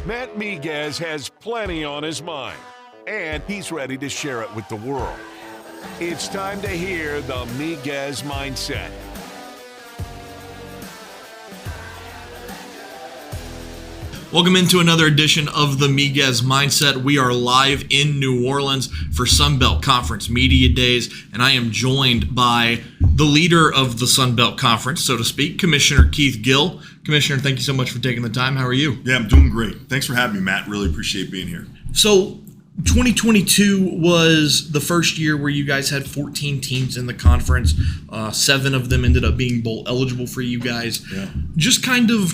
Matt Miguez has plenty on his mind, and he's ready to share it with the world. It's time to hear the Miguez Mindset. Welcome into another edition of the Miguez Mindset. We are live in New Orleans for Sun Belt Conference Media Days, and I am joined by the leader of the Sun Belt Conference, so to speak, Commissioner Keith Gill. Commissioner, thank you so much for taking the time. How are you? Yeah, I'm doing great. Thanks for having me, Matt. Really appreciate being here. So 2022 was the first year where you guys had 14 teams in the conference. 7 of them ended up being bowl eligible for you guys. Yeah. Just kind of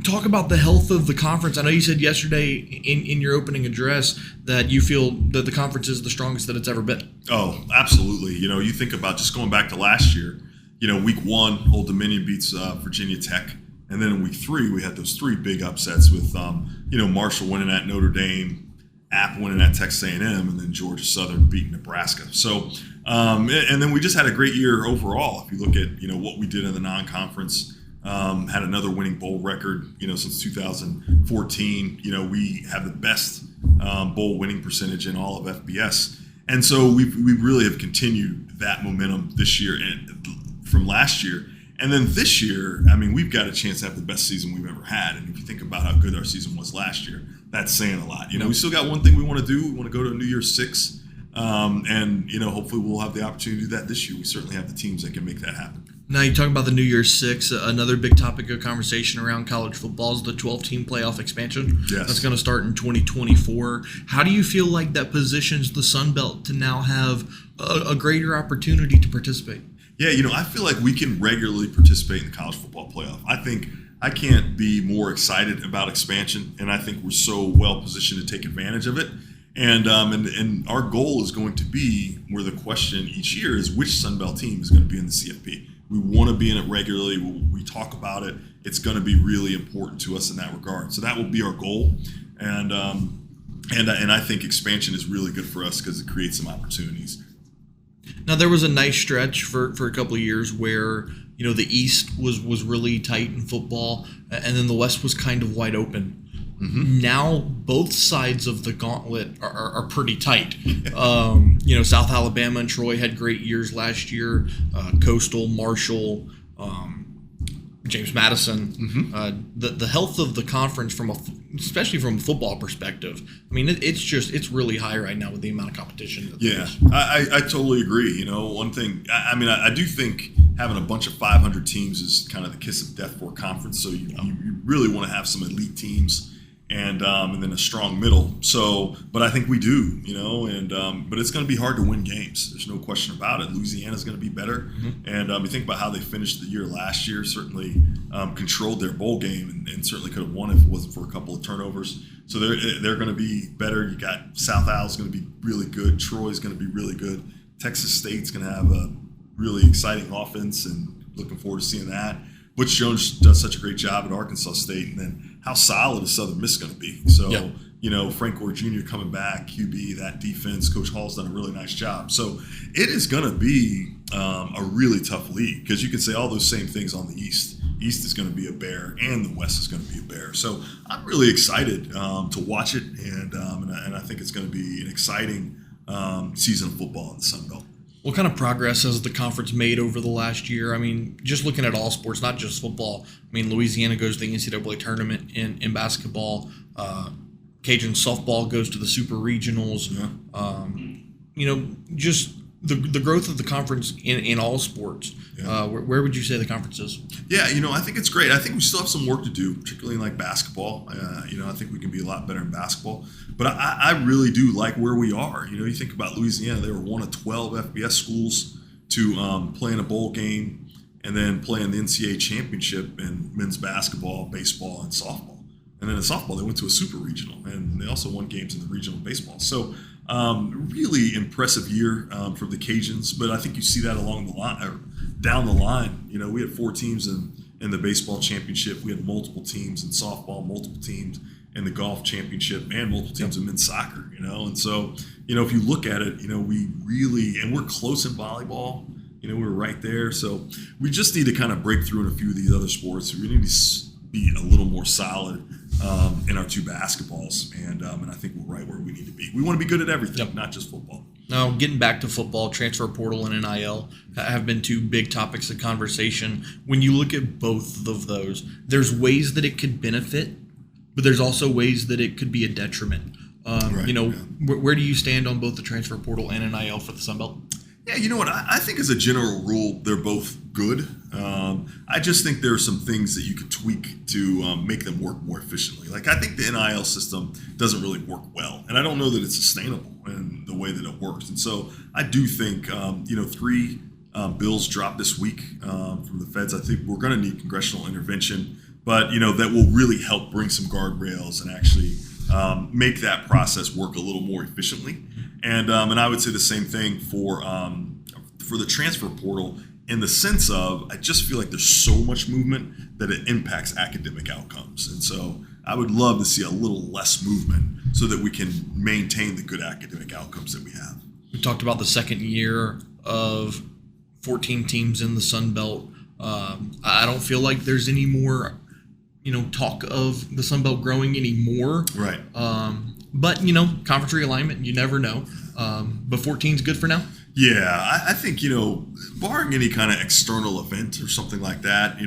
talk about the health of the conference. I know you said yesterday in your opening address that you feel that the conference is the strongest that it's ever been. Oh, absolutely. You know, you think about just going back to last year, you know, week 1, Old Dominion beats Virginia Tech. And then in week 3, we had those 3 big upsets with, Marshall winning at Notre Dame, App winning at Texas A&M, and then Georgia Southern beating Nebraska. So, and then we just had a great year overall. If you look at, what we did in the non-conference, had another winning bowl record, since 2014. We have the best bowl winning percentage in all of FBS. And so we really have continued that momentum this year and from last year. And then this year, we've got a chance to have the best season we've ever had. And if you think about how good our season was last year, that's saying a lot. We still got one thing we want to do. We want to go to New Year's 6. And hopefully we'll have the opportunity to do that this year. We certainly have the teams that can make that happen. Now, you talk about the New Year's 6. Another big topic of conversation around college football is the 12-team playoff expansion. Yes. That's going to start in 2024. How do you feel like that positions the Sun Belt to now have a greater opportunity to participate? Yeah, I feel like we can regularly participate in the college football playoff. I think I can't be more excited about expansion, and I think we're so well positioned to take advantage of it. And our goal is going to be, where the question each year is, which Sun Belt team is going to be in the CFP. We want to be in it regularly. We talk about it. It's going to be really important to us in that regard. So that will be our goal. And I think expansion is really good for us because it creates some opportunities. Now, there was a nice stretch for a couple of years where, the East was really tight in football, and then the West was kind of wide open. Mm-hmm. Now, both sides of the gauntlet are pretty tight. South Alabama and Troy had great years last year. Coastal, Marshall, James Madison. Mm-hmm. The health of the conference, especially from a football perspective, it's really high right now with the amount of competition. Yeah, I totally agree. One thing, I do think having a bunch of 500 teams is kind of the kiss of death for a conference. So you really want to have some elite teams. And then a strong middle. So, but I think we do, but it's going to be hard to win games. There's no question about it. Louisiana is going to be better. Mm-hmm. And you think about how they finished the year last year, certainly controlled their bowl game and certainly could have won if it wasn't for a couple of turnovers. So they're going to be better. You got South Al's going to be really good. Troy's going to be really good. Texas State's going to have a really exciting offense, and looking forward to seeing that. Butch Jones does such a great job at Arkansas State, and then how solid is Southern Miss going to be? So, Frank Gore Jr. coming back, QB, that defense, Coach Hall's done a really nice job. So it is going to be a really tough league because you can say all those same things on the East. East is going to be a bear, and the West is going to be a bear. So I'm really excited to watch it, and I think it's going to be an exciting season of football in the Sun Belt. What kind of progress has the conference made over the last year? Just looking at all sports, not just football. Louisiana goes to the NCAA tournament in basketball. Cajun softball goes to the super regionals. Yeah. Just the growth of the conference in all sports. Yeah. Where would you say the conference is? Yeah, I think it's great. I think we still have some work to do, particularly in like basketball. I think we can be a lot better in basketball. But I really do like where we are. You think about Louisiana, they were one of 12 FBS schools to play in a bowl game and then play in the NCAA championship in men's basketball, baseball, and softball. And then in softball, they went to a super regional, and they also won games in the regional baseball. So really impressive year for the Cajuns. But I think you see that along the line, or down the line. We had 4 teams in the baseball championship. We had multiple teams in softball, multiple teams in the golf championship, and multiple teams in men's soccer, And so, if you look at it, we really, and we're close in volleyball, we're right there. So we just need to kind of break through in a few of these other sports. We need to be a little more solid in our two basketballs, and I think we're right where we need to be. We want to be good at everything, not just football. Now, getting back to football, transfer portal and NIL have been two big topics of conversation. When you look at both of those, there's ways that it could benefit, but there's also ways that it could be a detriment. Where do you stand on both the transfer portal and NIL for the Sun Belt? Yeah, you know what? I think as a general rule, they're both good. I just think there are some things that you could tweak to make them work more efficiently. Like, I think the NIL system doesn't really work well, and I don't know that it's sustainable in the way that it works. And so I do think, 3 bills dropped this week from the feds. I think we're going to need congressional intervention, but, that will really help bring some guardrails and actually make that process work a little more efficiently. And I would say the same thing for the transfer portal, in the sense of, I just feel like there's so much movement that it impacts academic outcomes. And so I would love to see a little less movement so that we can maintain the good academic outcomes that we have. We talked about the second year of 14 teams in the Sun Belt. I don't feel like there's any more, talk of the Sun Belt growing anymore. Right. But, conference realignment, you never know. But 14 is good for now? Yeah, I think, barring any kind of external event or something like that,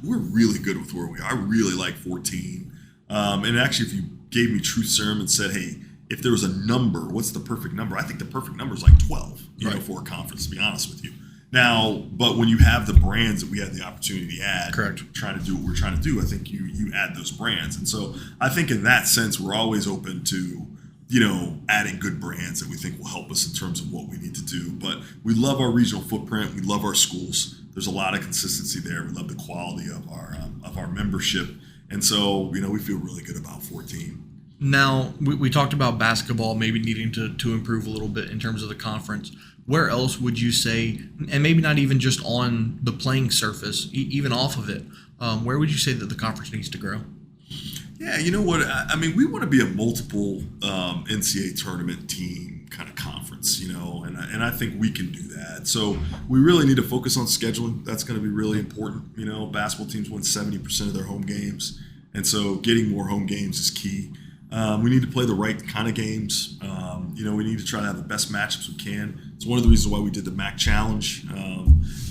we're really good with where we are. I really like 14. And actually, if you gave me truth serum and said, hey, if there was a number, what's the perfect number? I think the perfect number is like 12, for a conference, to be honest with you. Now, but when you have the brands that we had the opportunity to add, correct, trying to do what we're trying to do, I think you add those brands. And so I think in that sense, we're always open to, adding good brands that we think will help us in terms of what we need to do. But we love our regional footprint. We love our schools. There's a lot of consistency there. We love the quality of our membership. And so, we feel really good about 14. Now, we talked about basketball maybe needing to improve a little bit in terms of the conference. Where else would you say, and maybe not even just on the playing surface, even off of it, where would you say that the conference needs to grow? Yeah, you know what? I mean, we want to be a multiple NCAA tournament team kind of conference, and I think we can do that. So we really need to focus on scheduling. That's going to be really important. Basketball teams win 70% of their home games, and so getting more home games is key. We need to play the right kind of games. We need to try to have the best matchups we can. It's one of the reasons why we did the MAC Challenge,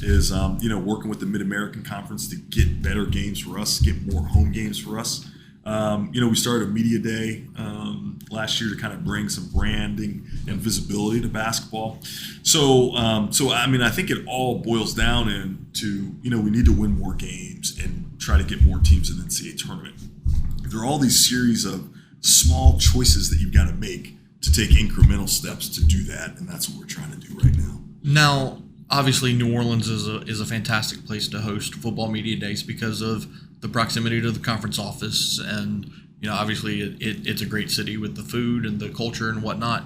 is working with the Mid-American Conference to get better games for us, get more home games for us. We started a media day last year to kind of bring some branding and visibility to basketball. So I think it all boils down into, we need to win more games and try to get more teams in the NCAA tournament. There are all these series of small choices that you've got to make to take incremental steps to do that, and that's what we're trying to do right now. Now, obviously, New Orleans is a fantastic place to host football media days because of the proximity to the conference office, and obviously it's a great city with the food and the culture and whatnot.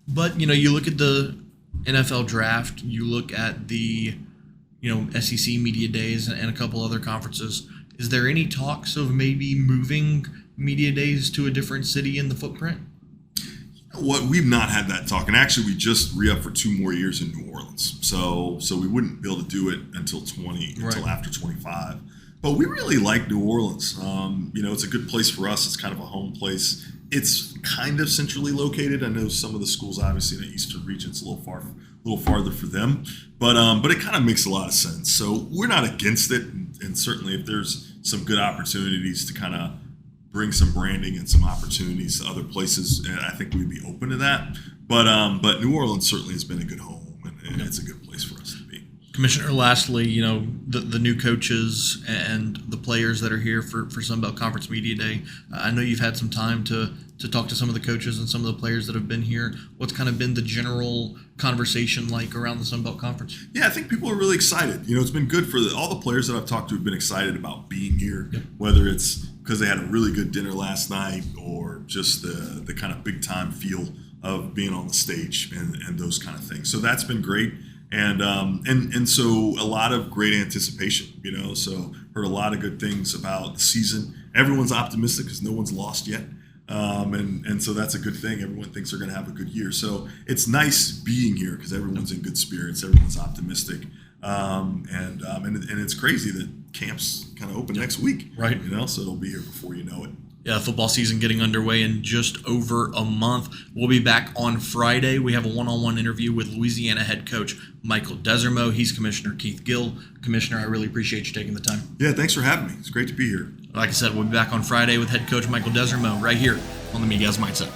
But you look at the NFL draft, you look at the SEC media days and a couple other conferences. Is there any talks of maybe moving media days to a different city in the footprint? What we've not had that talk, and actually we just re-upped for 2 more years in New Orleans, so we wouldn't be able to do it until after 25. But we really like New Orleans. It's a good place for us. It's kind of a home place. It's kind of centrally located. I know some of the schools, obviously, in the eastern region, it's a little farther for them, but it kind of makes a lot of sense. So we're not against it, and certainly if there's some good opportunities to kind of bring some branding and some opportunities to other places, I think we'd be open to that. But New Orleans certainly has been a good home, and it's a good place for us to be. Commissioner, lastly, the new coaches and the players that are here for Sunbelt Conference Media Day. I know you've had some time to talk to some of the coaches and some of the players that have been here. What's kind of been the general conversation like around the Sunbelt Conference? Yeah, I think people are really excited. It's been good for all the players that I've talked to have been excited about being here, whether it's because they had a really good dinner last night or just the kind of big time feel of being on the stage and those kind of things. So that's been great. And so a lot of great anticipation, so heard a lot of good things about the season. Everyone's optimistic because no one's lost yet. And so that's a good thing. Everyone thinks they're going to have a good year. So it's nice being here because everyone's in good spirits. Everyone's optimistic. And it's crazy that camps kind of open next week. Right. So it'll be here before you know it. Yeah, football season getting underway in just over a month. We'll be back on Friday. We have a one-on-one interview with Louisiana head coach Michael Desormeaux. He's Commissioner Keith Gill. Commissioner, I really appreciate you taking the time. Yeah, thanks for having me. It's great to be here. Like I said, we'll be back on Friday with head coach Michael Desormeaux right here on the Miguez Mindset.